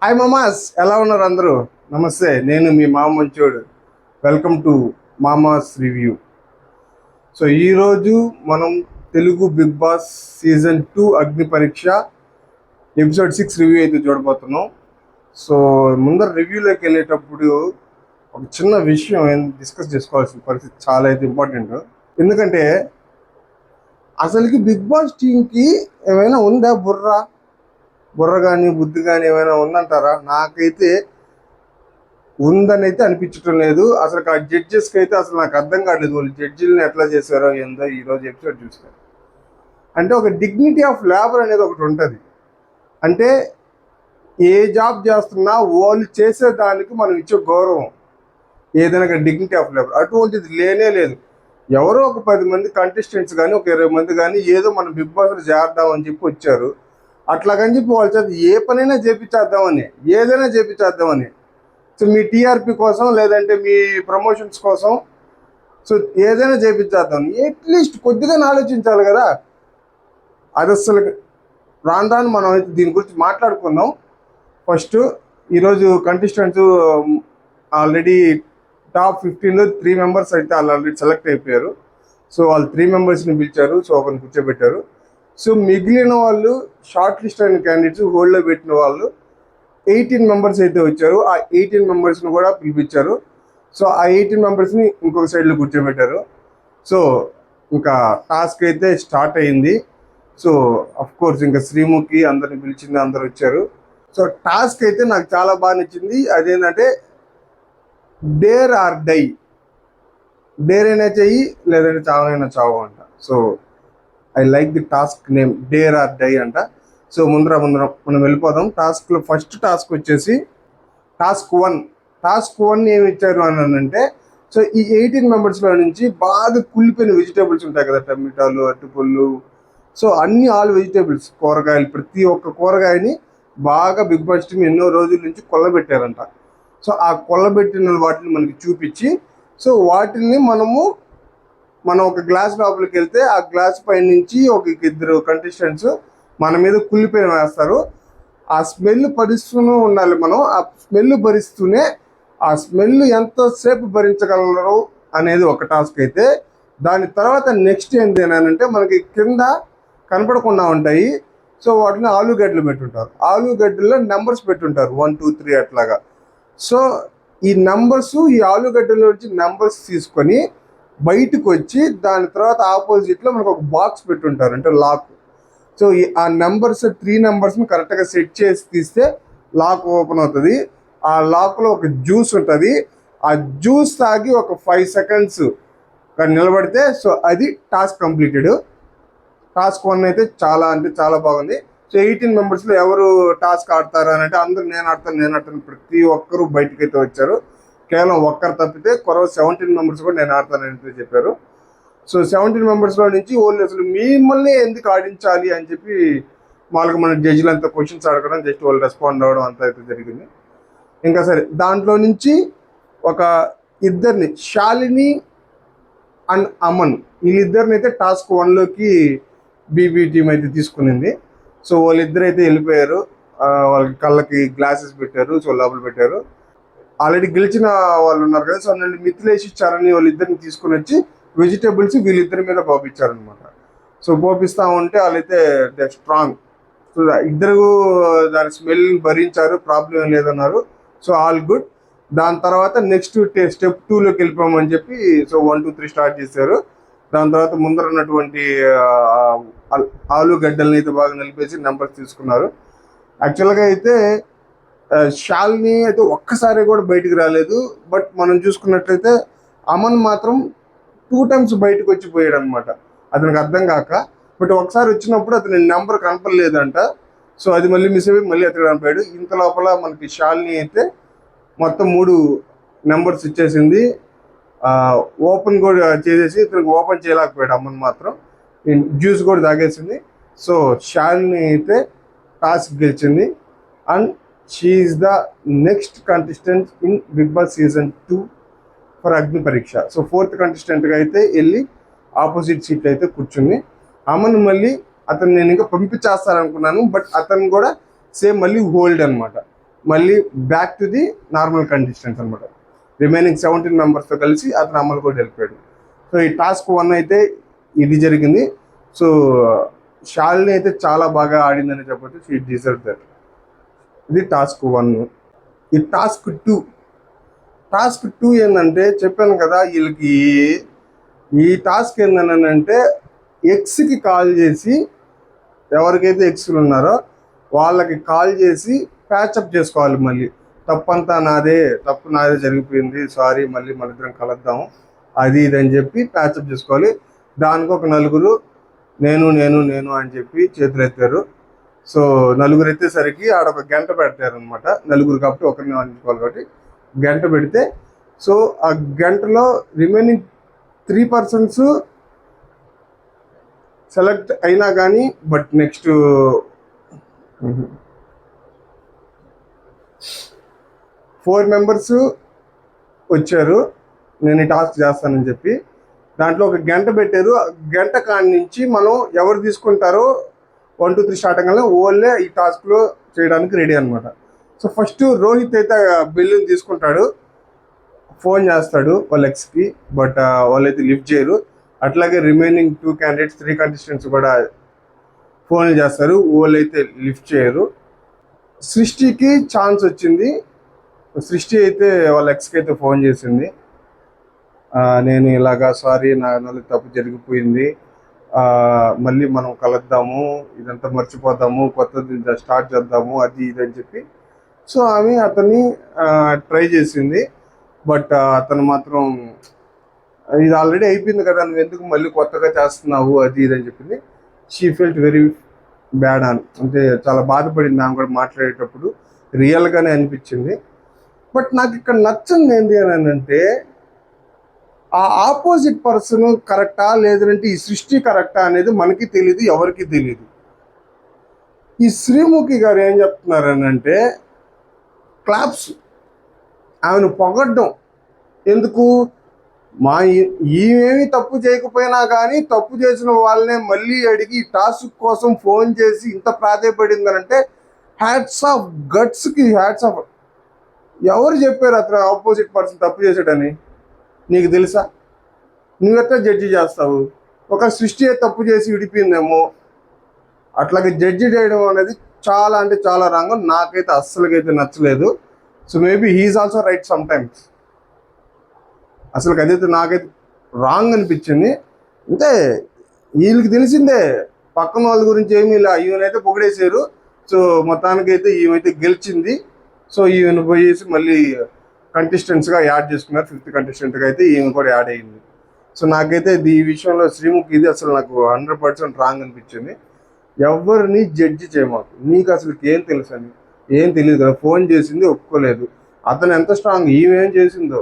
Hi మామాస్, ఎలా ఉన్నారు అందరూ? నమస్తే, నేను మీ మామ మంచోడు. Welcome to Mama's review. So ఈరోజు మనం తెలుగు బిగ్ బాస్ సీజన్ 2 అగ్ని పరీక్ష ఎపిసోడ్ 6 రివ్యూ అయితే చూడబోతున్నాం. సో ముందర రివ్యూలోకి వెళ్ళేటప్పుడు ఒక చిన్న విషయం డిస్కస్ చేసుకోవాల్సిన పరిస్థితి చాలా అయితే ఇంపార్టెంట్. ఎందుకంటే అసలుకి బిగ్ బాస్ టీంకి ఏమైనా ఉందా బుర్ర కానీ బుద్ధి కానీ ఏమైనా ఉందంటారా? నాకైతే ఉందని అయితే అనిపించడం లేదు. అసలు ఆ జడ్జెస్కి అయితే అసలు నాకు అర్థం కావట్లేదు, వాళ్ళు జడ్జిలను ఎట్లా చేశారో ఏందో ఈరోజు ఎపిసోడ్ చూస్తారు. అంటే ఒక డిగ్నిటీ ఆఫ్ లేబర్ అనేది ఒకటి ఉంటుంది. అంటే ఏ జాబ్ చేస్తున్నా వాళ్ళు చేసేదానికి మనం ఇచ్చే గౌరవం ఏదైనా డిగ్నిటీ ఆఫ్ లేబర్ అటువంటిది లేనే లేదు. ఎవరో ఒక 10 మంది కంటెస్టెంట్స్ కానీ ఒక 20 మంది కానీ ఏదో మనం బిగ్ బాస్లో చేద్దామని చెప్పి వచ్చారు. అట్లాగని చెప్పి వాళ్ళ చేత ఏ పనైనా చేపించేద్దామని, ఏదైనా చేపించేద్దామని, సో మీ టీఆర్పీ కోసం లేదంటే మీ ప్రమోషన్స్ కోసం, సో ఏదైనా చేపించేద్దాం. అట్లీస్ట్ కొద్దిగా ఆలోచించాలి కదా. అది అసలు రాను మనం అయితే దీని గురించి మాట్లాడుకుందాం. ఫస్ట్ ఈరోజు కంటెస్టెంట్స్ ఆల్రెడీ టాప్ 15లో 3 మెంబర్స్ అయితే వాళ్ళు ఆల్రెడీ సెలెక్ట్ అయిపోయారు. సో వాళ్ళు 3 మెంబర్స్ని పిలిచారు, సో ఒకరిని కూర్చోబెట్టారు. సో మిగిలిన వాళ్ళు షార్ట్ లిస్ట్ అయిన క్యాండిడేట్స్, హోల్డ్లో పెట్టిన వాళ్ళు 18 మెంబర్స్ అయితే వచ్చారు. ఆ 18 మెంబర్స్ని కూడా పిలిపించారు. సో ఆ 18 మెంబర్స్ని ఇంకొక సైడ్లో కూర్చోబెట్టారు. సో ఇంకా టాస్క్ అయితే స్టార్ట్ అయింది. సో అఫ్ కోర్స్ ఇంకా శ్రీముఖి అందరిని పిలిచింది, అందరు వచ్చారు. సో టాస్క్ అయితే నాకు చాలా బాగా నచ్చింది. అదేంటంటే డేర్ ఆర్ డై, డేర్ అయినా చెయ్యి లేదంటే చావనైనా చావు అంట. So I like the task name, dare or die అంట. సో ముందర మనం వెళ్ళిపోదాం. టాస్క్లో ఫస్ట్ టాస్క్ వచ్చేసి టాస్క్ 1 ఏమి ఇచ్చారు అని అంటే, సో ఈ 18 మెంబర్స్లో నుంచి బాగా కుళ్ళిపోయిన వెజిటేబుల్స్ ఉంటాయి కదా, టమాటాలు, అరటిపళ్ళు, సో అన్ని ఆల్ వెజిటేబుల్స్, కూరగాయలు, ప్రతి ఒక్క కూరగాయని బాగా బిగ్ బాస్ టీమ్ ఎన్నో రోజుల నుంచి కొల్లబెట్టారంట. సో ఆ కొల్లబెట్టిన వాటిని మనకి చూపించి, సో వాటిని మనం ఒక గ్లాస్ లోపలికి వెళ్తే ఆ గ్లాస్ పై నుంచి ఒక 2 కంటెస్టెంట్స్ మన మీద కుళ్ళిపోయిన వేస్తారు. ఆ స్మెల్ భరిస్తూనే ఉండాలి మనం. ఆ స్మెల్ భరిస్తూనే ఆ స్మెల్ ఎంతసేపు భరించగలరు అనేది ఒక టాస్క్ అయితే. దాని తర్వాత నెక్స్ట్ ఏంటి అంటే, మనకి కింద కనపడకుండా ఉంటాయి. సో వాటిని ఆలుగడ్డలు పెట్టుంటారు. ఆలుగడ్డల్లో నెంబర్స్ పెట్టుంటారు 1 2 3 అట్లాగా. సో ఈ నెంబర్స్, ఈ ఆలుగడ్డలో నుంచి నెంబర్స్ తీసుకొని బయటకు వచ్చి దాని తర్వాత ఆపోజిట్లో మనకు ఒక బాక్స్ పెట్టుంటారు, అంటే లాక్. సో ఆ నెంబర్స్ 3 నెంబర్స్ని కరెక్ట్గా సెట్ చేసి తీస్తే లాక్ ఓపెన్ అవుతుంది. ఆ లాక్లో ఒక జ్యూస్ ఉంటుంది. ఆ జ్యూస్ తాగి ఒక 5 సెకండ్స్ నిలబడితే సో అది టాస్క్ కంప్లీటెడ్. టాస్క్ 1 అయితే చాలా అంటే చాలా బాగుంది. సో 18 మెంబర్స్లో ఎవరు టాస్క్ ఆడతారు అని అంటే, అందరూ నేను ఆడతాను ప్రతి ఒక్కరు బయటకు అయితే వచ్చారు. కేవలం ఒక్కరు తప్పితే 17 మెంబర్స్ కూడా నేను ఆడతానని అయితే చెప్పారు. సో 17 మెంబర్స్లో నుంచి ఓన్లీ అసలు మిమ్మల్ని ఎందుకు ఆడించాలి అని చెప్పి మామూలుగా మన జడ్జిలు అంతా క్వశ్చన్స్ అడగడం, జస్ట్ వాళ్ళు రెస్పాండ్ అవ్వడం అంతా అయితే జరిగింది. ఇంకా సరే, దాంట్లో నుంచి ఒక ఇద్దరిని, శాలిని అండ్ అమన్, వీళ్ళిద్దరిని అయితే టాస్క్ 1లోకి బీబీ టీం అయితే తీసుకునింది. సో వాళ్ళిద్దరు అయితే వెళ్ళిపోయారు. వాళ్ళకి కళ్ళకి గ్లాసెస్ పెట్టారు, సో లోపల పెట్టారు. ఆల్రెడీ గెలిచిన వాళ్ళు ఉన్నారు కదా, సో నన్ను మిథిలేష్ ఇచ్చారని వాళ్ళిద్దరిని తీసుకుని వచ్చి వెజిటేబుల్స్ వీళ్ళిద్దరి మీద పోపించారనమాట. సో పోపిస్తూ ఉంటే వాళ్ళైతే దే స్ట్రాంగ్. సో ఇద్దరు దాని స్మెల్ భరించారు, ప్రాబ్లం లేదన్నారు. So all good. దాని తర్వాత నెక్స్ట్ స్టెప్ 2లోకి వెళ్ళిపోమని చెప్పి సో 1 2 3 స్టార్ట్ చేశారు. దాని తర్వాత ముందర ఉన్నటువంటి ఆలుగడ్డల్ని అయితే బాగా నిలిపేసి నెంబర్స్ తీసుకున్నారు. యాక్చువల్గా అయితే శాలిని అయితే ఒక్కసారి కూడా బయటికి రాలేదు. బట్ మనం చూసుకున్నట్లయితే అమన్ మాత్రం 2 టైమ్స్ బయటకు వచ్చిపోయాడు అనమాట. అతనికి అర్థం కాక. బట్ ఒకసారి వచ్చినప్పుడు అతని నెంబర్ కనపడలేదంట. సో అది మళ్ళీ మిస్ అయిపోయి మళ్ళీ అతను కనపడాడు. ఇంత లోపల మనకి శాలిని అయితే మొత్తం 3 నెంబర్స్ ఇచ్చేసింది. ఓపెన్ కూడా చేసేసి ఇతనికి ఓపెన్ చేయలేకపోయాడు అమ్మని మాత్రం. జ్యూస్ కూడా తాగేసింది. సో శాలిని అయితే టాస్క్ గెలిచింది. And she is the next contestant in Bigg Boss season 2 for Agni Pariksha. So 4th కంటెస్టెంట్గా అయితే వెళ్ళి ఆపోజిట్ సీట్ అయితే కూర్చుంది. అమన్ మళ్ళీ అతను నేను ఇంకా పంపించేస్తారనుకున్నాను, బట్ అతను కూడా సేమ్ మళ్ళీ హోల్డ్ అనమాట. మళ్ళీ back to the normal conditions అనమాట. రిమైనింగ్ 17 మెంబర్స్తో కలిసి అతను అమలు కూడా వెళ్ళిపోయాడు. సో ఈ టాస్క్ 1 అయితే ఇది జరిగింది. సో శాలిని అయితే చాలా బాగా ఆడిందని చెప్పొచ్చు. She deserve that. ఇది టాస్క్ 1. ఈ టాస్క్ టూ ఏంటంటే చెప్పాను కదా, వీళ్ళకి ఈ టాస్క్ ఏంటంటే ఎక్స్కి కాల్ చేసి, ఎవరికైతే ఎక్స్లు ఉన్నారో వాళ్ళకి కాల్ చేసి ప్యాచప్ చేసుకోవాలి. మళ్ళీ తప్పు నాదే జరిగిపోయింది, సారీ, మళ్ళీ మన ఇద్దరం కలుద్దాము, అది ఇది అని చెప్పి ప్యాచప్ చేసుకోవాలి. దానికి ఒక నలుగురు నేను అని చెప్పి చేతులు ఎత్తారు. సో నలుగురు ఎత్తేసరికి ఆడొక గంట పెడతారు అనమాట. నలుగురు కాబట్టి ఒకరిని అందించుకోవాలి కాబట్టి గంట పెడితే, సో ఆ గంటలో రిమైనింగ్ 3 persons సెలెక్ట్ అయినా కానీ, బట్ నెక్స్ట్ 4 members వచ్చారు నేను ఈ టాస్క్ చేస్తానని చెప్పి. దాంట్లో ఒక గంట పెట్టారు. గంట కాడి నుంచి మనం ఎవరు తీసుకుంటారో 1 2 3 స్టార్ట్ అవ్వగానే ఓన్లే ఈ టాస్క్లో చేయడానికి రెడీ అనమాట. సో ఫస్ట్ రోహిత్ అయితే బిల్లుని తీసుకుంటాడు, ఫోన్ చేస్తాడు వాళ్ళ ఎక్స్కి, బట్ వాళ్ళైతే లిఫ్ట్ చేయరు. అట్లాగే రిమైనింగ్ 2 candidates 3 contestants కూడా ఫోన్లు చేస్తారు, వాళ్ళైతే లిఫ్ట్ చేయరు. సృష్టికి ఛాన్స్ వచ్చింది. సృష్టి అయితే వాళ్ళ ఎక్స్కి అయితే ఫోన్ చేసింది, నేను ఇలాగా సారీ, నా తప్పు జరిగిపోయింది, మళ్ళీ మనం కలుద్దాము, ఇదంతా మర్చిపోదాము, కొత్తది స్టార్ట్ చేద్దాము, అది ఇది అని చెప్పి. సో ఆమె అతన్ని ట్రై చేసింది, బట్ అతను మాత్రం ఇది ఆల్రెడీ అయిపోయింది కదా, నువ్వు ఎందుకు మళ్ళీ కొత్తగా చేస్తున్నావు, అది ఇది అని చెప్పింది. షీ ఫెల్ట్ వెరీ బ్యాడ్ అంటే చాలా బాధపడింది ఆమె కూడా మాట్లాడేటప్పుడు, రియల్గానే అనిపించింది. బట్ నాకు ఇక్కడ నచ్చింది ఏంటి అని అంటే, ఆ ఆపోజిట్ పర్సన్ కరెక్టా లేదంటే ఈ సృష్టి కరెక్టా అనేది మనకి తెలియదు, ఎవరికి తెలియదు. ఈ శ్రీముఖి గారు ఏం చెప్తున్నారని అంటే, క్లాప్స్, ఆమెను పొగడ్డం ఎందుకు, ఈమెమి తప్పు చేయకపోయినా కానీ తప్పు చేసిన వాళ్ళనే మళ్ళీ అడిగి టాస్క్ కోసం ఫోన్ చేసి ఇంత ప్రాధాయపడిందనంటే హ్యాట్స్ ఆఫ్, గట్స్కి హ్యాట్స్ ఆఫ్. ఎవరు చెప్పారు అతను ఆపోజిట్ పర్సన్ తప్పు చేశాడని? నీకు తెలుసా? నువ్వెట్లా జడ్జి చేస్తావు? ఒక సృష్టి తప్పు చేసి విడిపోయిందేమో, అట్లాగే జడ్జి చేయడం అనేది చాలా అంటే చాలా రాంగ్. నాకైతే అస్సలుకైతే నచ్చలేదు. So maybe he's also right sometimes. అసలు అదైతే నాకైతే రాంగ్ అనిపించింది. అంటే వీళ్ళకి తెలిసిందే పక్కన వాళ్ళ గురించి ఏమీ ఇలా, ఈవెనైతే పొగిడేసారు. సో మొత్తానికైతే ఈమెయితే గెలిచింది. సో ఈవెన్ పోయేసి మళ్ళీ కంటెస్టెంట్స్గా యాడ్ చేసుకున్నారు. 5th contestant అయితే ఈమె కూడా యాడ్ అయ్యింది. సో నాకైతే ఈ విషయంలో శ్రీముఖి ఇది అసలు నాకు 100% రాంగ్ అనిపించింది. ఎవరిని జడ్జి చేయమాకు, నీకు అసలు ఏం తెలుసు అని, ఏం తెలియదు కదా. ఫోన్ చేసింది, ఒప్పుకోలేదు. అతను ఎంత స్ట్రాంగ్, ఈమె ఏం చేసిందో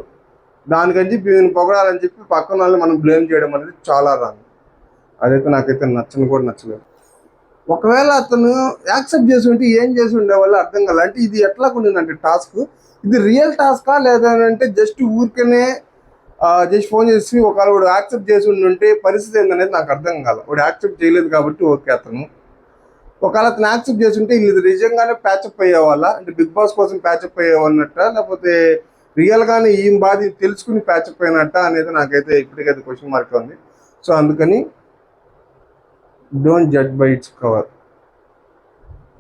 దానికని చెప్పి ఈమెను పొగడాలని చెప్పి పక్కన వాళ్ళని మనం బ్లేమ్ చేయడం అనేది చాలా రాంగ్. అదైతే నాకైతే నచ్చలేదు. ఒకవేళ అతను యాక్సెప్ట్ చేసి ఉంటే ఏం చేసి ఉండేవాళ్ళు అర్థం కాదు. అంటే ఇది ఎట్లా ఉండిందంటే టాస్క్, ఇది రియల్ టాస్కా లేదంటే జస్ట్ ఊరికనే జస్ట్ ఫోన్ చేసి ఒకవేళ వాడు యాక్సెప్ట్ చేసి ఉంటే పరిస్థితి ఏందనేది నాకు అర్థం కాదు. వాడు యాక్సెప్ట్ చేయలేదు కాబట్టి ఓకే. ఒకవేళ అతను యాక్సెప్ట్ చేసి ఉంటే వీళ్ళు నిజంగానే ప్యాచప్ అయ్యేవాళ్ళ, అంటే బిగ్ బాస్ కోసం ప్యాచప్ అయ్యేవన్నట్ట, లేకపోతే రియల్గానే ఈ బాధ తెలుసుకుని ప్యాచప్ అయినట్ట అనేది నాకైతే ఇప్పటికైతే క్వశ్చన్ మార్క్ ఉంది. సో అందుకని don't judge by its cover.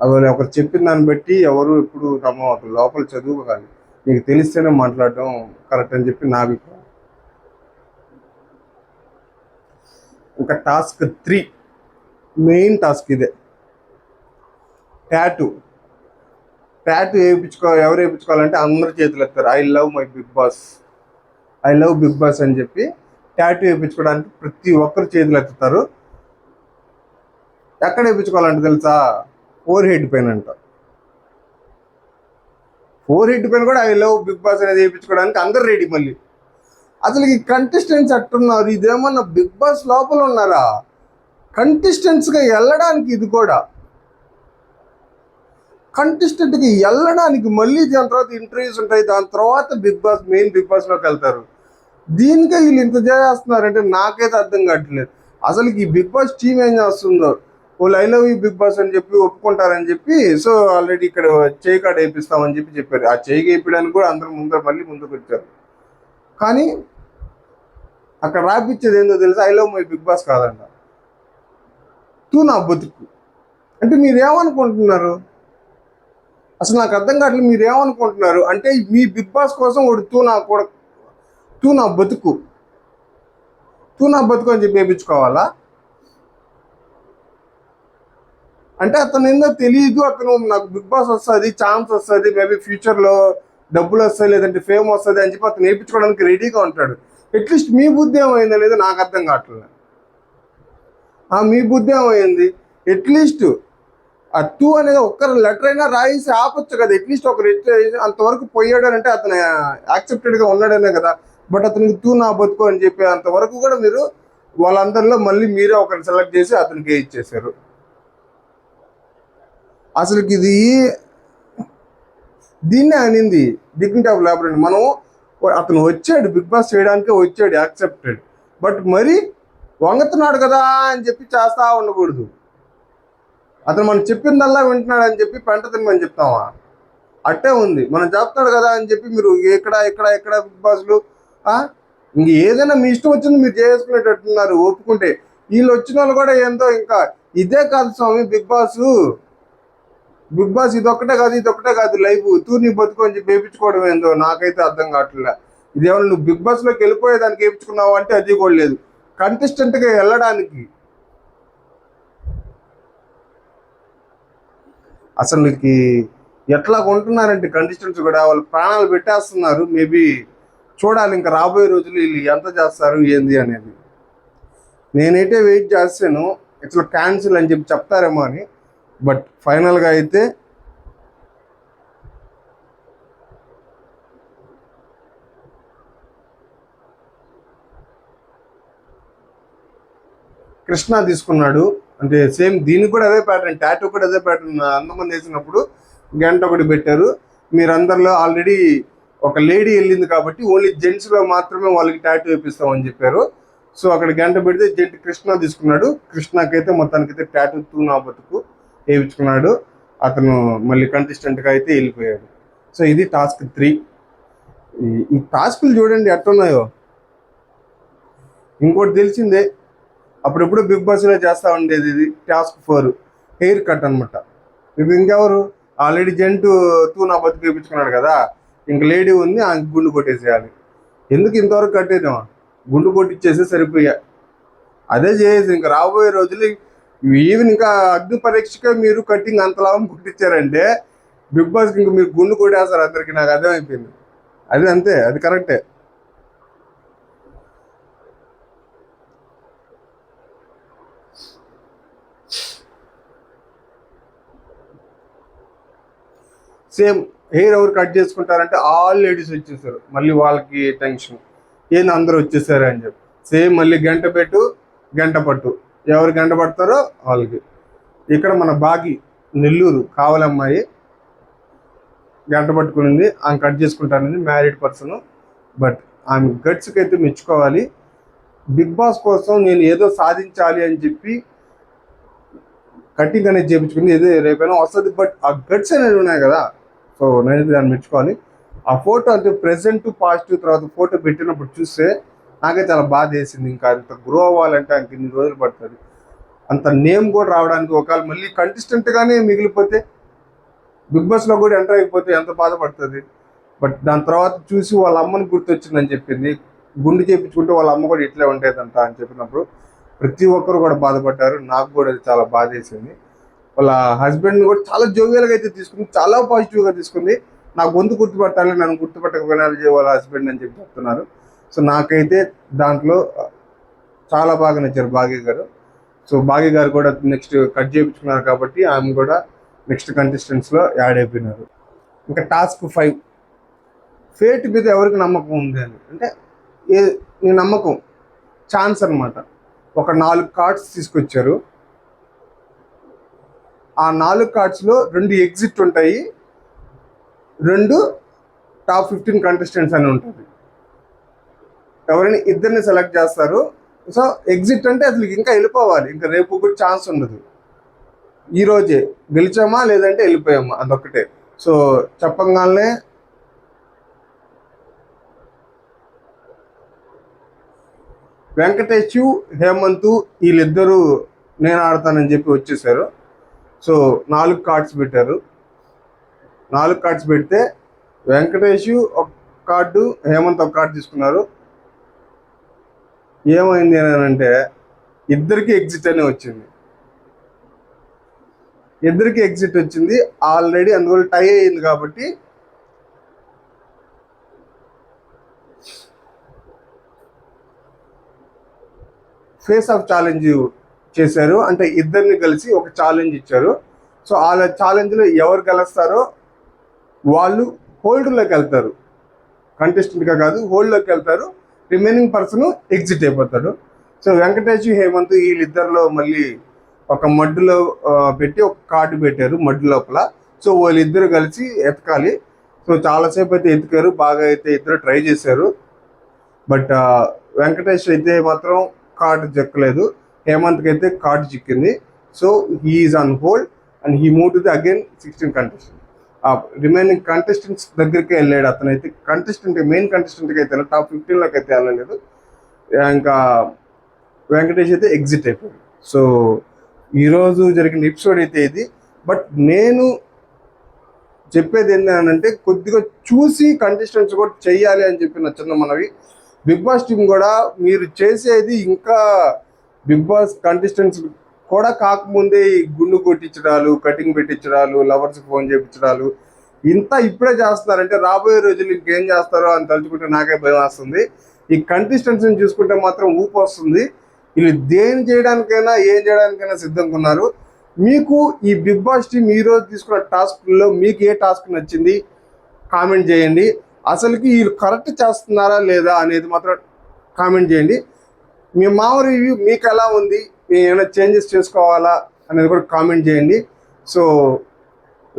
అవి ఒకరు చెప్పిన దాన్ని బట్టి ఎవరు ఎప్పుడు నమ్మవద్దు. లోపల చదువు కానీ నీకు తెలిస్తేనే మాట్లాడడం కరెక్ట్ అని చెప్పి నా అభిప్రాయం. ఇంకా టాస్క్ 3 మెయిన్ టాస్క్ ఇదే. టాటూ ఎవరు వేయించుకోవాలంటే అందరు చేతులు ఎత్తారు. ఐ లవ్ బిగ్ బాస్ అని చెప్పి టాటూ వేయించుకోవడానికి ప్రతి ఒక్కరు చేతులు ఎత్తుతారు. ఎక్కడ వేయించుకోవాలంటే తెలుసా? 4head పైన అంట. 4head పైన కూడా ఐ లవ్ బిగ్ బాస్ అనేది వేయించుకోవడానికి అందరు రెడీ. మళ్ళీ అసలు ఈ కంటెస్టెంట్స్ అట్టున్నారు, ఇదేమన్నా బిగ్ బాస్ లోపల ఉన్నారా? కంటెస్టెంట్స్గా వెళ్ళడానికి, ఇది కూడా కంటెస్టెంట్కి వెళ్ళడానికి మళ్ళీ దాని తర్వాత ఇంటర్వ్యూస్ ఉంటాయి, దాని తర్వాత మెయిన్ బిగ్ బాస్లోకి వెళ్తారు. దీనికే వీళ్ళు ఇంత చేస్తున్నారంటే నాకైతే అర్థం కావట్లేదు. అసలు ఈ బిగ్ బాస్ టీం ఏం చేస్తుందో. వాళ్ళు I love you Bigg Boss అని చెప్పి ఒప్పుకుంటారని చెప్పి సో ఆల్రెడీ ఇక్కడ చేయి కార్డు వేపిస్తామని చెప్పారు. ఆ చేయి వేయడానికి కూడా అందరూ ముందుకు వచ్చారు. కానీ అక్కడ రాపిచ్చేది ఏందో తెలుసా, I love my Bigg Boss కాదంట, తూ నా బతుకు. అంటే మీరేమనుకుంటున్నారు అసలు నాకు అర్థం కావట్లేదు. మీరేమనుకుంటున్నారు అంటే మీ బిగ్ బాస్ కోసం ఒకటి తూ నా బతుకు అని చెప్పి వేయించుకోవాలా? అంటే అతను ఏందో తెలియదు, అతను నాకు బిగ్ బాస్ వస్తుంది, ఛాన్స్ వస్తుంది, మేబీ ఫ్యూచర్లో డబ్బులు వస్తాయి లేదంటే ఫేమ్ వస్తుంది అని చెప్పి అతను వేయించుకోవడానికి రెడీగా ఉంటాడు. అట్లీస్ట్ మీ బుద్ధి ఏమైంది అనేది నాకు అర్థం కావట్లేదు. మీ బుద్ధి ఏమైంది? అట్లీస్ట్ ఆ టూ అనేది ఒక్కరు లెటర్ అయినా రాయిసి ఆపొచ్చు కదా. అట్లీస్ట్ ఒక అంతవరకు పోయాడు అంటే అతను యాక్సెప్టెడ్గా ఉన్నాడనే కదా. బట్ అతనికి తూ నా బతుకు అని చెప్పి అంతవరకు కూడా మీరు వాళ్ళందరిలో మళ్ళీ మీరే ఒకరిని సెలెక్ట్ చేసి అతనికి ఇచ్చేసారు. అసలుకి దీన్నే అనింది డిగ్నిటీ ఆఫ్ లేబర్ అని. మనం అతను వచ్చాడు బిగ్ బాస్ చేయడానికే వచ్చాడు, యాక్సెప్టెడ్. బట్ మరి వంగుతున్నాడు కదా అని చెప్పి చేస్తా ఉండకూడదు. అతను మనం చెప్పిందల్లా వింటున్నాడు అని చెప్పి పెంట తినమని చెప్తామా? అట్టే ఉంది. మనం చెప్తాడు కదా అని చెప్పి మీరు ఎక్కడ బిగ్ బాస్లు ఇంక ఏదైనా మీ ఇష్టం వచ్చింది మీరు చేసుకునేటట్టున్నారు ఒప్పుకుంటే. వీళ్ళు వచ్చిన వాళ్ళు కూడా ఏందో ఇంకా ఇదే కాదు స్వామి బిగ్ బాస్ ఇదొక్కటే కాదు లైఫ్, తూ నీ బతుకు అని చెప్పి వేయించుకోవడం ఏందో నాకైతే అర్థం కావట్లే. ఇదేమన్నా నువ్వు బిగ్ బాస్లోకి వెళ్ళిపోయేదానికి వేయించుకున్నావు అంటే అది కూడా లేదు, కంటెస్టెంట్గా వెళ్ళడానికి. అసలు నీకు ఎట్లా కొంటున్నారంటే కంటెస్టెంట్స్ కూడా వాళ్ళు ప్రాణాలు పెట్టేస్తున్నారు. మేబీ చూడాలి ఇంకా రాబోయే రోజులు వీళ్ళు ఎంత చేస్తారు ఏంది అనేది. నేనైతే వెయిట్ చేస్తాను ఇట్లా క్యాన్సిల్ అని చెప్పి చెప్తారేమో అని. బట్ ఫైనల్గా అయితే కృష్ణ తీసుకున్నాడు. అంటే సేమ్ దీనికి కూడా అదే ప్యాటర్న్, టాటూ కూడా అదే ప్యాటర్న్. అంతమంది వేసినప్పుడు గంట ఒకటి పెట్టారు. మీరందరిలో ఆల్రెడీ ఒక లేడీ వెళ్ళింది కాబట్టి ఓన్లీ జెంట్స్లో మాత్రమే వాళ్ళకి టాటూ వేపిస్తామని చెప్పారు. సో అక్కడ గంట పెడితే జెంట్ కృష్ణ తీసుకున్నాడు. కృష్ణకైతే మొత్తానికైతే టాటూ తూ నా బతుకు వేయించుకున్నాడు. అతను మళ్ళీ కంటెస్టెంట్గా అయితే వెళ్ళిపోయాడు. సో ఇది టాస్క్ 3. ఈ టాస్కులు చూడండి ఎట్టున్నాయో. ఇంకోటి తెలిసిందే, అప్పుడెప్పుడు బిగ్ బాస్లో చేస్తూ ఉండేది ఇది టాస్క్ 4 హెయిర్ కట్ అనమాట. ఇది ఇంకెవరు ఆల్రెడీ జెంటు తూ నా బతుకు వేయించుకున్నాడు కదా, ఇంక లేడీ ఉంది ఆ గుండు కొట్టేసేయాలి. ఎందుకు ఇంతవరకు కట్టేద్దామా, గుండు కొట్టించేసి సరిపోయా. అదే చేసి ఇంకా రాబోయే రోజులు ఈవెన్ ఇంకా అగ్ని పరీక్షగా మీరు కట్టింగ్ అంత లాభం కొట్టించారంటే బిగ్ బాస్కి ఇంక మీరు గుండు కొట్టేస్తారు అందరికి. నాకు అర్థమైపోయింది. అది అంతే, అది కరెక్టే. సేమ్ హెయిర్ ఎవరు కట్ చేసుకుంటారంటే ఆల్ లేడీస్ వచ్చేసారు. మళ్ళీ వాళ్ళకి టెన్షన్, ఏంది అందరూ వచ్చేసారు అని చెప్పి. సేమ్ మళ్ళీ గంట పట్టు ఎవరు గంట పడతారో వాళ్ళకి. ఇక్కడ మన బాగి నెల్లూరు కావాలమ్మాయి గంట పట్టుకునింది, ఆమె కట్ చేసుకుంటానంది, మ్యారీడ్ పర్సన్. బట్ ఆమె గట్స్కి అయితే మెచ్చుకోవాలి. బిగ్ బాస్ కోసం నేను ఏదో సాధించాలి అని చెప్పి కటింగ్ అనేది చేయించుకుంది. ఏదో రేపైనా వస్తుంది, బట్ ఆ గట్స్ అనేవి ఉన్నాయి కదా. సో నేనైతే దాన్ని మెచ్చుకోవాలి. ఆ ఫోటో అంటే ప్రెజెంట్ పాజిటివ్ తర్వాత ఫోటో పెట్టినప్పుడు చూస్తే నాకైతే చాలా బాధ వేసింది. ఇంకా అంత గ్రో అవ్వాలంటే అంత ఇన్ని రోజులు పడుతుంది, అంత నేమ్ కూడా రావడానికి. ఒకవేళ మళ్ళీ కంటెస్టెంట్గానే మిగిలిపోతే బిగ్ బాస్లో కూడా ఎంటర్ అయిపోతే ఎంత బాధపడుతుంది. బట్ దాని తర్వాత చూసి వాళ్ళ అమ్మని గుర్తొచ్చిందని చెప్పింది. గుండు చేయించుకుంటే వాళ్ళ అమ్మ కూడా ఇట్లే ఉండేదంట అని చెప్పినప్పుడు ప్రతి ఒక్కరు కూడా బాధపడ్డారు. నాకు కూడా అది చాలా బాధ వేసింది. వాళ్ళ హస్బెండ్ని కూడా చాలా జోవియల్గా అయితే తీసుకుంది, చాలా పాజిటివ్గా తీసుకుంది. నా గొంతు గుర్తుపట్టాలి, నన్ను గుర్తుపట్టకపోయినా వాళ్ళ హస్బెండ్ అని చెప్పి చెప్తున్నారు. సో నాకైతే దాంట్లో చాలా బాగా నచ్చారు భాగ్య గారు. సో భాగ్య గారు కూడా నెక్స్ట్ కట్ చేయించుకున్నారు కాబట్టి ఆమె కూడా నెక్స్ట్ కంటెస్టెంట్స్లో యాడ్ అయిపోయినారు. ఇంకా టాస్క్ 5 ఫేట్ మీద ఎవరికి నమ్మకం ఉంది అని అంటే నీ నమ్మకం ఛాన్స్ అనమాట. ఒక 4 కార్డ్స్ తీసుకొచ్చారు. ఆ 4 కార్డ్స్లో 2 ఎగ్జిట్ ఉంటాయి, 2 టాప్ 15 కంటెస్టెంట్స్ అని ఉంటుంది. ఎవరైనా ఇద్దరిని సెలెక్ట్ చేస్తారు. సో ఎగ్జిట్ అంటే అసలు ఇంకా వెళ్ళిపోవాలి, ఇంకా రేపు కూడా ఛాన్స్ ఉండదు. ఈరోజే గెలిచామా లేదంటే వెళ్ళిపోయామా, అదొక్కటే. సో చెప్పగానే వెంకటేష్, హేమంత్ వీళ్ళిద్దరూ నేను ఆడతానని చెప్పి వచ్చేసారు. సో 4 కార్డ్స్ పెట్టారు. 4 కార్డ్స్ పెడితే వెంకటేష్ ఒక కార్డు, హేమంత్ ఒక కార్డు తీసుకున్నారు. ఏమైంది అని అంటే ఇద్దరికి ఎగ్జిట్ అనే వచ్చింది. ఆల్రెడీ అందువల్ల టై అయింది కాబట్టి ఫేస్ ఆఫ్ ఛాలెంజ్ చేశారు. అంటే ఇద్దరిని కలిసి ఒక ఛాలెంజ్ ఇచ్చారు. సో ఆ ఛాలెంజ్లో ఎవరు గెలుస్తారో వాళ్ళు హోల్డ్లోకి వెళ్తారు. కంటెస్టెంట్గా కాదు, హోల్డ్లోకి వెళ్తారు. రిమైనింగ్ పర్సన్ ఎగ్జిట్ అయిపోతాడు. సో వెంకటేష్, హేమంత్ వీళ్ళిద్దరిలో మళ్ళీ ఒక మడ్డులో పెట్టి ఒక కార్డు పెట్టారు మడ్డు లోపల. సో వాళ్ళిద్దరు కలిసి ఎతకాలి. సో చాలాసేపు అయితే ఎతికారు, బాగా అయితే ఇద్దరు ట్రై చేశారు. బట్ వెంకటేష్ అయితే మాత్రం కార్డు చిక్కలేదు, హేమంత్కి అయితే కార్డు చిక్కింది. So he is on hold and he move to the again 16 contestant. Remaining contestants దగ్గరికి వెళ్ళాడు. అతనైతే మెయిన్ కంటెస్టెంట్కి అయితే టాప్ 15లోకి అయితే వెళ్ళలేదు. ఇంకా వెంకటేష్ అయితే ఎగ్జిట్ అయిపోయాడు. సో ఈరోజు జరిగిన ఎపిసోడ్ అయితే ఇది. బట్ నేను చెప్పేది ఏంటంటే కొద్దిగా చూసి కంటెస్టెంట్స్ కూడా చెయ్యాలి అని చెప్పి నా చిన్న మనవి. బిగ్ బాస్ టీం కూడా మీరు చేసేది ఇంకా బిగ్ బాస్ కంటెస్టెంట్స్ కూడా కాకముందే గుండు కొట్టించడాలు, కటింగ్ పెట్టించడాలు, లవర్స్కి ఫోన్ చేయించడాలు ఇంత ఇప్పుడే చేస్తున్నారంటే రాబోయే రోజులు ఇంకేం చేస్తారో అని తలుచుకుంటే నాకే భయం వస్తుంది. ఈ కంటెస్టెంట్స్ని చూసుకుంటే మాత్రం ఊపు వస్తుంది. వీళ్ళు దేని చేయడానికైనా ఏం చేయడానికైనా సిద్ధంగా ఉన్నారు. మీకు ఈ బిగ్ బాస్ టీం ఈరోజు తీసుకున్న టాస్క్లో మీకు ఏ టాస్క్ నచ్చింది కామెంట్ చేయండి. అసలుకి వీళ్ళు కరెక్ట్ చేస్తున్నారా లేదా అనేది మాత్రం కామెంట్ చేయండి. మీ రివ్యూ మీకు ఎలా ఉంది, మేము ఏమైనా చేంజెస్ చేసుకోవాలా అనేది కూడా కామెంట్ చేయండి. సో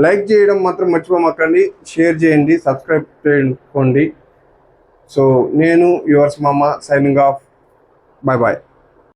లైక్ చేయడం మాత్రం మర్చిపోమాకండి, షేర్ చేయండి, సబ్స్క్రైబ్ చేసుకోండి. సో నేను యువర్స్ మామ సైనింగ్ ఆఫ్. Bye bye.